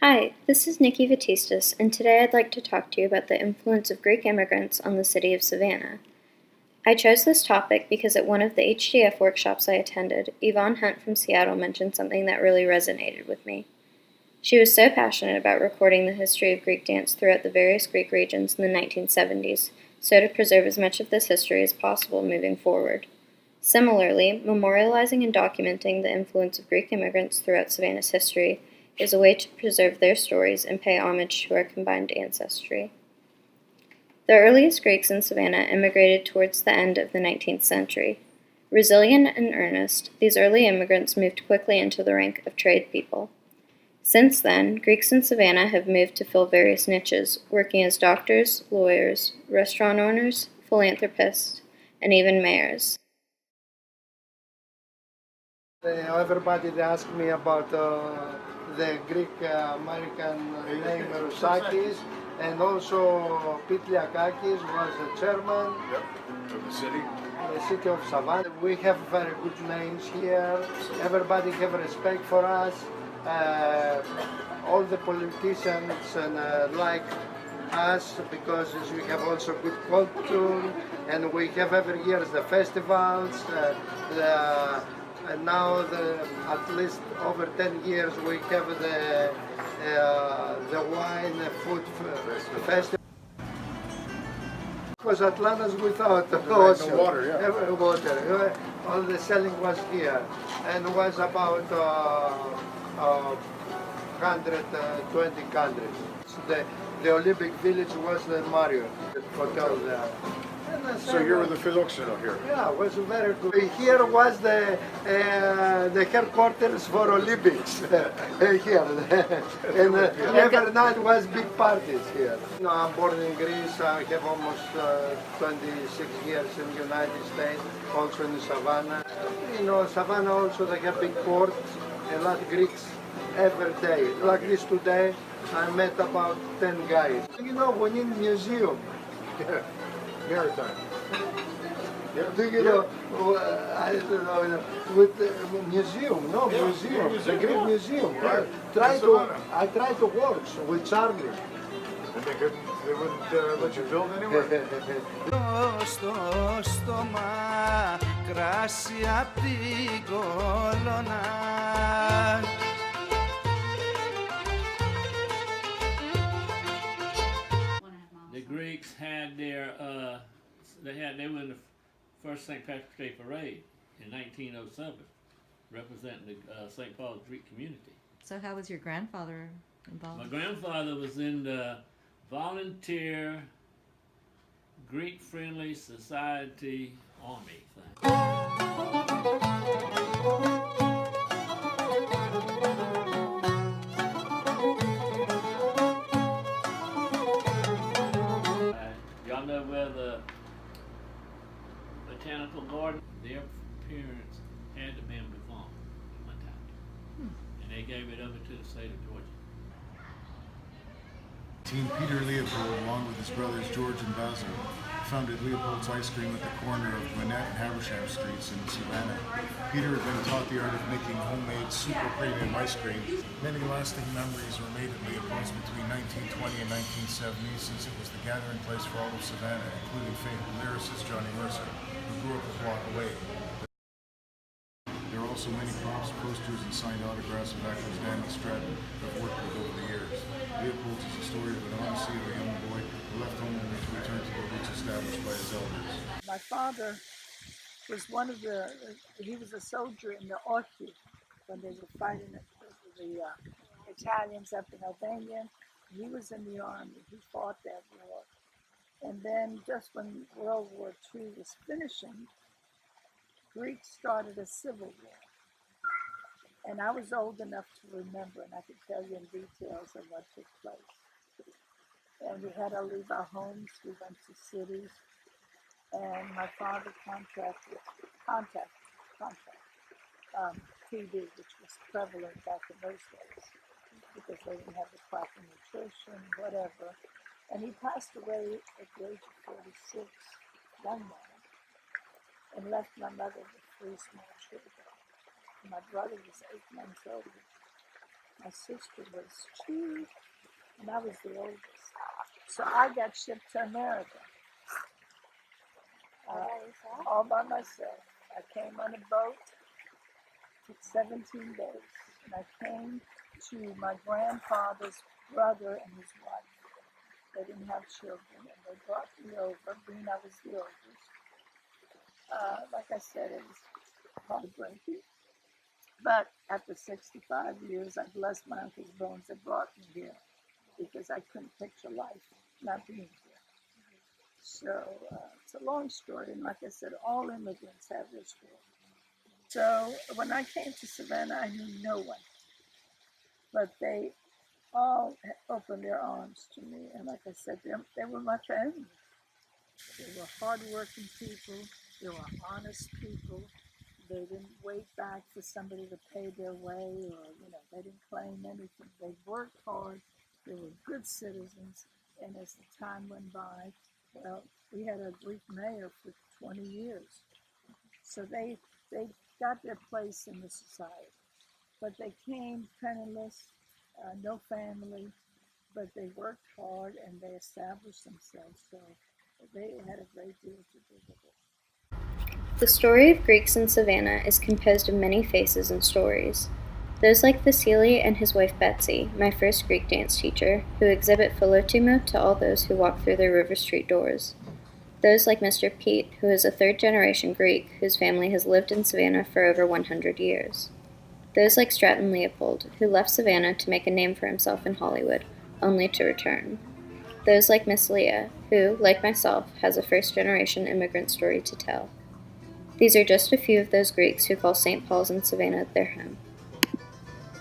Hi, this is Nikki Vatistas, and today I'd like to talk to you about the influence of Greek immigrants on the city of Savannah. I chose this topic because at one of the HDF workshops I attended, Yvonne Hunt from Seattle mentioned something that really resonated with me. She was so passionate about recording the history of Greek dance throughout the various Greek regions in the 1970s, so to preserve as much of this history as possible moving forward. Similarly, memorializing and documenting the influence of Greek immigrants throughout Savannah's history is a way to preserve their stories and pay homage to our combined ancestry. The earliest Greeks in Savannah immigrated towards the end of the 19th century. Resilient and earnest, these early immigrants moved quickly into the rank of trade people. Since then, Greeks in Savannah have moved to fill various niches, working as doctors, lawyers, restaurant owners, philanthropists, and even mayors. Everybody they ask me about the Greek American name Rousakis, and also Pitliakakis was the chairman of the city of Savannah. We have very good names here. Everybody have respect for us. All the politicians like us because we have also good culture, and we have every year the festivals. And now, at least over 10 years, we have the wine food festival. Because Atlanta's without no water, yeah. Water. All the selling was here, and was about 120 countries. The Olympic Village was the Marriott hotel there. So you were the Philoxeno here? Yeah, it was very good. Here was the headquarters for Olympics here. And every night was big parties here. You know, I'm born in Greece. I have almost 26 years in the United States, also in Savannah. You know, Savannah also they have big ports, a lot of Greeks every day. Like this today, I met about 10 guys. You know, we need museum. Yeah. Maritime. Yeah. Do you know, I don't know, with the museum, no, Yeah. museum, the Museum, Greek yeah. museum. Yeah. I tried to work with Charlie. And they wouldn't let you build anywhere? Στο στόμα κράσι απ' την κολόνα. The Greeks had they were in the first St. Patrick's Day parade in 1907, representing the St. Paul's Greek community. So how was your grandfather involved? My grandfather was in the volunteer Greek Friendly Society Army thing. Y'all know where the botanical garden, their parents had the man farm one time. And they gave it over to the state of Georgia. Peter Leopold, along with his brothers George and Basil, founded Leopold's Ice Cream at the corner of Gwinnett and Haversham Streets in Savannah. Peter had been taught the art of making homemade super premium ice cream. Many lasting memories were made at Leopold's between 1920 and 1970, since it was the gathering place for all of Savannah, including famed lyricist Johnny Mercer, who grew up a block away. There are also many props, posters, and signed autographs of actors Danny Stratton have worked with over the years. Leopold's is a story of an Odyssey of a young boy who left home only to return to the roots established by his elders. My father was he was a soldier in the Odyssey when they were fighting the Italians up in Albania. He was in the army. He fought that war. And then just when World War II was finishing, Greeks started a civil war. And I was old enough to remember, and I could tell you in details of what took place. And we had to leave our homes. We went to cities. And my father contracted TB, which was prevalent back in those days, because they didn't have the proper nutrition, whatever. And he passed away at the age of 46, young man, and left my mother with 3 small children. My brother was 8 months old. My sister was 2, and I was the oldest. So I got shipped to America all by myself. I came on a boat, took 17 days, and I came to my grandfather's brother and his wife. They didn't have children, and they brought me over, being I was the oldest. Like I said, it was heartbreaking. But after 65 years, I blessed my uncle's bones that brought me here because I couldn't picture life not being here. So it's a long story, and like I said, all immigrants have their story. So when I came to Savannah, I knew no one, but they all opened their arms to me, and like I said, they were my family. They were hardworking people. They were honest people. They didn't wait back for somebody to pay their way, or they didn't claim anything. They worked hard. They were good citizens, and as the time went by, well, we had a Greek mayor for 20 years, so they got their place in the society. But they came penniless, no family, but they worked hard and they established themselves. So they had a great deal to do with it. The story of Greeks in Savannah is composed of many faces and stories. Those like Vasily and his wife Betsy, my first Greek dance teacher, who exhibit philotimo to all those who walk through their River Street doors. Those like Mr. Pete, who is a third-generation Greek whose family has lived in Savannah for over 100 years. Those like Stratton Leopold, who left Savannah to make a name for himself in Hollywood, only to return. Those like Miss Leah, who, like myself, has a first-generation immigrant story to tell. These are just a few of those Greeks who call St. Paul's in Savannah their home.